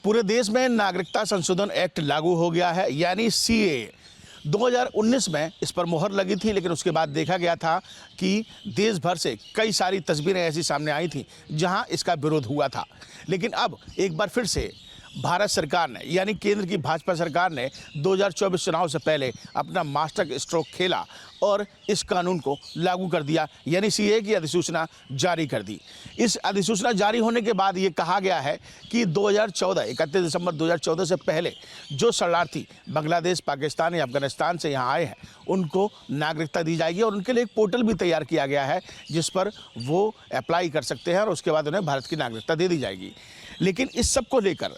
पूरे देश में नागरिकता संशोधन एक्ट लागू हो गया है, यानी सीए। 2019 में इस पर मुहर लगी थी, लेकिन उसके बाद देखा गया था कि देश भर से कई सारी तस्वीरें ऐसी सामने आई थी जहां इसका विरोध हुआ था। लेकिन अब एक बार फिर से भारत सरकार ने, यानी केंद्र की भाजपा सरकार ने 2024 चुनाव से पहले अपना मास्टर स्ट्रोक खेला और इस कानून को लागू कर दिया, यानी सीए की अधिसूचना जारी कर दी। इस अधिसूचना जारी होने के बाद ये कहा गया है कि 31 दिसंबर 2014 से पहले जो शरणार्थी बांग्लादेश, पाकिस्तान या अफगानिस्तान से यहाँ आए हैं उनको नागरिकता दी जाएगी और उनके लिए एक पोर्टल भी तैयार किया गया है जिस पर वो अप्लाई कर सकते हैं और उसके बाद उन्हें भारत की नागरिकता दे दी जाएगी। लेकिन इस सब को लेकर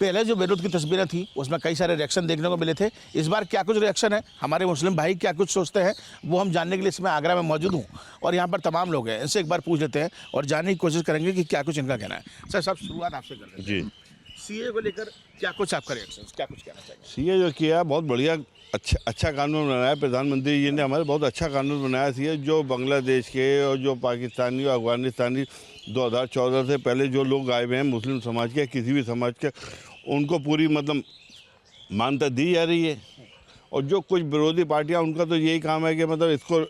पहले जो विरोध की तस्वीरें थी उसमें कई सारे रिएक्शन देखने को मिले थे। इस बार क्या कुछ रिएक्शन है, हमारे मुस्लिम भाई क्या कुछ सोचते हैं, वो हम जानने के लिए इसमें आगरा में मौजूद हूँ और यहाँ पर तमाम लोग हैं। इनसे एक बार पूछ लेते हैं और जानने की कोशिश करेंगे कि क्या कुछ इनका कहना है। सर, सब शुरुआत आपसे कर लेते हैं। जी, सीए को लेकर क्या कुछ आपका रिएक्शन, क्या कुछ कहना चाहिए? सीए जो किया बहुत बढ़िया, अच्छा कानून बनाया प्रधानमंत्री जी ने, हमारे बहुत अच्छा कानून बनाया सीए। जो बांग्लादेश के और जो पाकिस्तानी और अफगानिस्तानी 2014 से पहले जो लोग आए हुए हैं, मुस्लिम समाज के, किसी भी समाज के, उनको पूरी मतलब मान्यता दी जा रही है। और जो कुछ विरोधी पार्टियां, उनका तो यही काम है कि मतलब इसको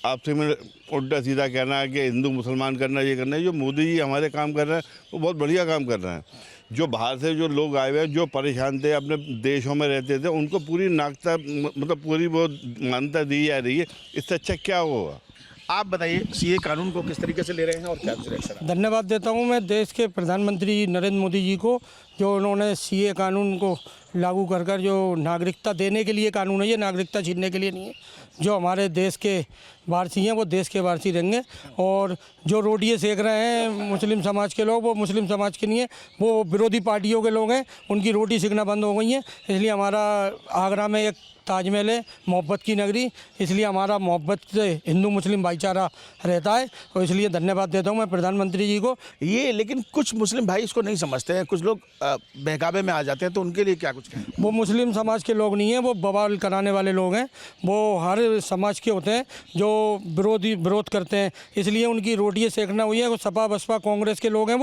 आपसे में उल्टा सीधा कहना है कि हिंदू मुसलमान करना, ये करना है। जो मोदी जी हमारे काम कर रहे हैं वो बहुत बढ़िया काम कर रहे हैं। जो बाहर से जो लोग आए हुए हैं, जो परेशान थे, अपने देशों में रहते थे, उनको पूरी नागरिकता मतलब पूरी वो मान्यता दी जा रही है। इससे अच्छा क्या होगा? आप बताइए, सीए कानून को किस तरीके से ले रहे हैं और क्या रिएक्शन है? धन्यवाद देता हूं मैं देश के प्रधानमंत्री नरेंद्र मोदी जी को, जो उन्होंने सीए कानून को लागू कर जो नागरिकता देने के लिए कानून है, ये नागरिकता छीनने के लिए नहीं है। जो हमारे देश के वारसी हैं वो देश के वारसी रहेंगे और जो रोटियाँ सेक रहे हैं मुस्लिम समाज के लोग, वो मुस्लिम समाज के नहीं है, वो विरोधी पार्टियों के लोग हैं। उनकी रोटी सेकना बंद हो गई है। इसलिए हमारा आगरा में एक ताजमहल है, मोहब्बत की नगरी, इसलिए हमारा मोहब्बत से हिंदू मुस्लिम भाईचारा रहता है और इसलिए धन्यवाद देता हूँ मैं प्रधानमंत्री जी को। ये लेकिन कुछ मुस्लिम भाई इसको नहीं समझते हैं, कुछ लोग बहकावे में आ जाते हैं, तो उनके लिए क्या कुछ कहें? वो मुस्लिम समाज के लोग नहीं हैं, वो बवाल कराने वाले लोग हैं। वो हर समाज के होते हैं जो विरोध करते हैं, इसलिए उनकी रोटियाँ सेकना हुई है। वो सपा बसपा कांग्रेस के लोग हैं,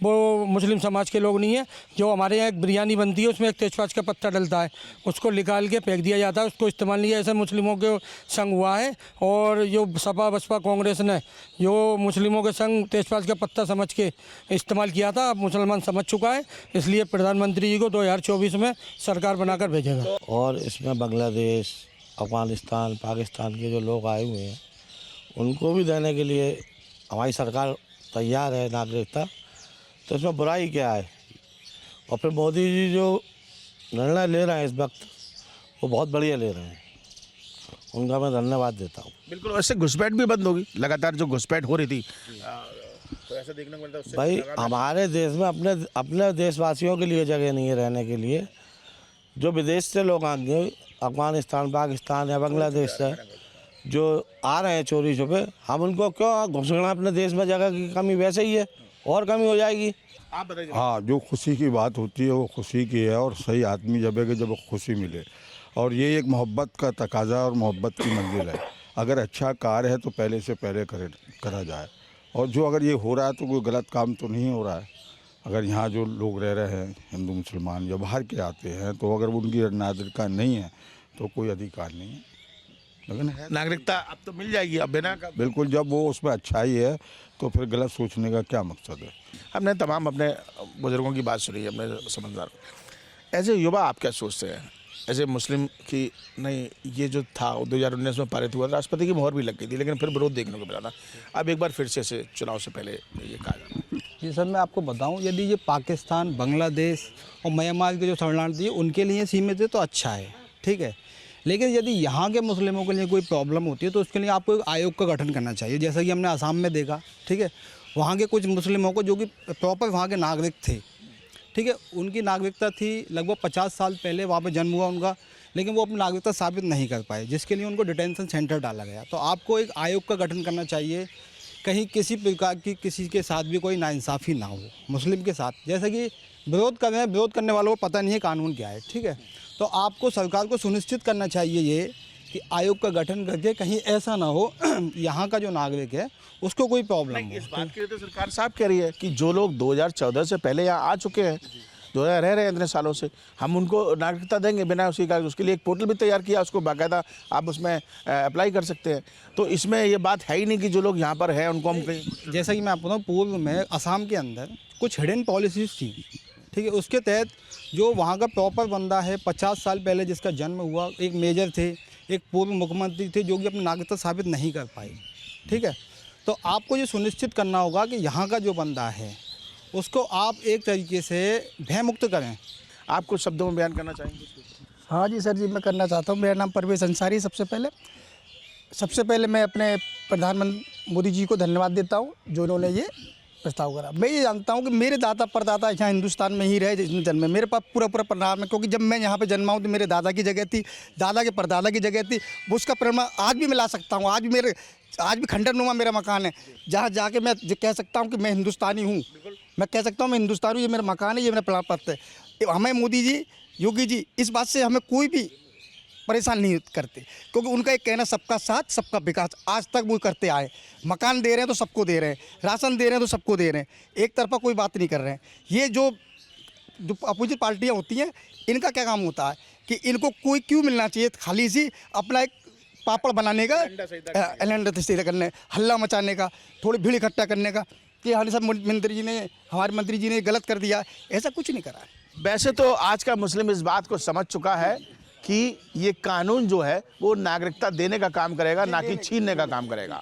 वो मुस्लिम समाज के लोग नहीं हैं। जो हमारे यहाँ एक बिरयानी बनती है, उसमें एक तेजपात का पत्ता डलता है, उसको निकाल के फेंक दिया जाता है, उसको इस्तेमाल नहीं है। ऐसे मुस्लिमों के संग हुआ है और जो सपा बसपा कांग्रेस ने जो मुस्लिमों के संग तेजपात का पत्ता समझ के इस्तेमाल किया था, अब मुसलमान समझ चुका है। इसलिए प्रधानमंत्री जी को 2024 में सरकार बनाकर भेजेगा। और इसमें बांग्लादेश, अफगानिस्तान, पाकिस्तान के जो लोग आए हुए हैं उनको भी देने के लिए हमारी सरकार तैयार है नागरिकता। तो इसमें बुराई क्या है? और फिर मोदी जी जो निर्णय ले रहे हैं इस वक्त, वो बहुत बढ़िया ले रहे हैं, उनका मैं धन्यवाद देता हूँ। बिल्कुल। वैसे घुसपैठ भी बंद होगी, लगातार जो घुसपैठ हो रही थी तो ऐसा देखने को मिलता है उससे भाई हमारे देश में अपने देशवासियों के लिए जगह नहीं है रहने के लिए। जो विदेश से लोग आएंगे, अफगानिस्तान, पाकिस्तान या बांग्लादेश से जो आ रहे हैं चोरी छुपे, हम उनको क्यों घुसना? अपने देश में जगह की कमी वैसे ही है और कमी हो जाएगी। आप बताइए। हाँ, जो खुशी की बात होती है वो खुशी की है और सही आदमी जब है कि जब खुशी मिले। और ये एक मोहब्बत का तकाजा और मोहब्बत की मंजिल है। अगर अच्छा कार्य है तो पहले से पहले करा जाए। और जो अगर ये हो रहा है तो कोई गलत काम तो नहीं हो रहा है। अगर यहाँ जो लोग रह रहे हैं हिंदू मुसलमान या बाहर के आते हैं, तो अगर उनकी नागरिकता नहीं है तो कोई अधिकार नहीं है। लेकिन नागरिकता अब तो मिल जाएगी, अब बिना का। बिल्कुल, जब वो उसमें अच्छाई है तो फिर गलत सोचने का क्या मकसद है? हमने तमाम अपने बुजुर्गों की बात सुनी, अपने समझदार। एज ए युवा आप क्या सोचते हैं? एज ए मुस्लिम की नहीं, ये जो था 2019 में पारित हुआ, राष्ट्रपति की मोहर भी लग गई थी, लेकिन फिर विरोध देखने को मिला था। अब एक बार फिर से चुनाव से पहले ये कहा जा रहा है। जी सर, मैं आपको बताऊं, यदि ये पाकिस्तान, बांग्लादेश और म्यांमार के जो शरणार्थी हैं उनके लिए सीमित है तो अच्छा है, ठीक है। लेकिन यदि यहाँ के मुस्लिमों के लिए कोई प्रॉब्लम होती है तो उसके लिए आपको एक आयोग का गठन करना चाहिए, जैसा कि हमने आसाम में देखा, ठीक है। वहाँ के कुछ मुस्लिमों को जो कि प्रॉपर वहाँ के नागरिक थे, ठीक है, उनकी नागरिकता थी लगभग 50 साल पहले, वहाँ पे जन्म हुआ उनका, लेकिन वो अपनी नागरिकता साबित नहीं कर पाए, जिसके लिए उनको डिटेंशन सेंटर डाला गया। तो आपको एक आयोग का गठन करना चाहिए, कहीं किसी प्रकार की किसी के साथ भी कोई नाइंसाफ़ी ना हो मुस्लिम के साथ। जैसे कि विरोध कर रहे हैं, विरोध करने वालों को पता नहीं है कानून क्या है, ठीक है। तो आपको सरकार को सुनिश्चित करना चाहिए ये कि आयोग का गठन करके कहीं ऐसा ना हो यहाँ का जो नागरिक है उसको कोई प्रॉब्लम हो। इस बात के लिए तो सरकार साफ कह रही है कि जो लोग 2014 से पहले यहाँ आ चुके हैं जो है रह रहे हैं इतने सालों से, हम उनको नागरिकता देंगे बिना उसी का। उसके लिए एक पोर्टल भी तैयार किया, उसको बाकायदा आप उसमें अप्लाई कर सकते हैं। तो इसमें ये बात है ही नहीं कि जो लोग यहाँ पर हैं उनको हम कहीं, जैसा कि मैं आपको बताऊँ, पूर्व में असम के अंदर कुछ हिडन पॉलिसीज़ थी, ठीक है। उसके तहत जो वहाँ का प्रॉपर बंदा है, 50 साल पहले जिसका जन्म हुआ, एक मेजर थे, एक पूर्व मुख्यमंत्री थे जो कि अपनी नागरिकता साबित नहीं कर पाए, ठीक है। तो आपको ये सुनिश्चित करना होगा कि यहाँ का जो बंदा है उसको आप एक तरीके से भयमुक्त करें। आप कुछ शब्दों में बयान करना चाहेंगे? हाँ जी सर जी, मैं करना चाहता हूँ। मेरा नाम परवेज़ अंसारी। सबसे पहले मैं अपने प्रधानमंत्री मोदी जी को धन्यवाद देता हूँ जो उन्होंने ये प्रस्ताव करा। मैं ये जानता हूँ कि मेरे दादा परदादा यहाँ हिंदुस्तान में ही रहे, जिसमें जन्मे, मेरे पास पूरा परिणाम है, क्योंकि जब मैं यहाँ पे जन्मा हूँ तो मेरे दादा की जगह थी, दादा के परदादा की जगह थी, वो उसका परिणाम आज भी मैं ला सकता हूँ। आज भी खंडरनुमा मेरा मकान है, जहाँ जाके मैं कह सकता हूँ कि मैं हिंदुस्तानी हूँ, मैं कह सकता हूँ मैं हिंदुस्तानी हूँ, ये मेरा मकान है, ये मेरा प्रमाण पत्र है। हमें मोदी जी, योगी जी इस बात से हमें कोई भी परेशान नहीं करते, क्योंकि उनका एक कहना सबका साथ सबका विकास, आज तक वो करते आए। मकान दे रहे हैं तो सबको दे रहे हैं, राशन दे रहे हैं तो सबको दे रहे हैं, एक तरफा कोई बात नहीं कर रहे हैं। ये जो अपोजिट पार्टियां होती हैं, इनका क्या काम होता है कि इनको कोई क्यों मिलना चाहिए, खाली सी अपना एक पापड़ बनाने का, एलेंडा सीधा करने, हल्ला मचाने का, थोड़ी भीड़ इकट्ठा करने का कि हमारे सब हमारे मंत्री जी ने गलत कर दिया, ऐसा कुछ नहीं करा। वैसे तो आज का मुस्लिम इस बात को समझ चुका है कि ये कानून जो है वो नागरिकता देने का काम करेगा, ना कि छीनने का काम करेगा।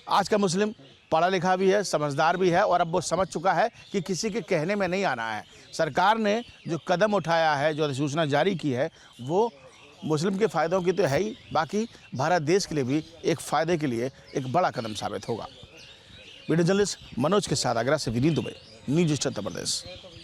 आज का मुस्लिम पढ़ा लिखा भी है, समझदार भी है, और अब वो समझ चुका है कि किसी के कहने में नहीं आना है। सरकार ने जो कदम उठाया है, जो अधिसूचना जारी की है, वो मुस्लिम के फ़ायदों की तो है ही, बाकी भारत देश के लिए भी एक फ़ायदे के लिए एक बड़ा कदम साबित होगा। वीडियो जर्नलिस्ट मनोज के साथ आगरा से विनीत दुबे, न्यूज़ उत्तर प्रदेश।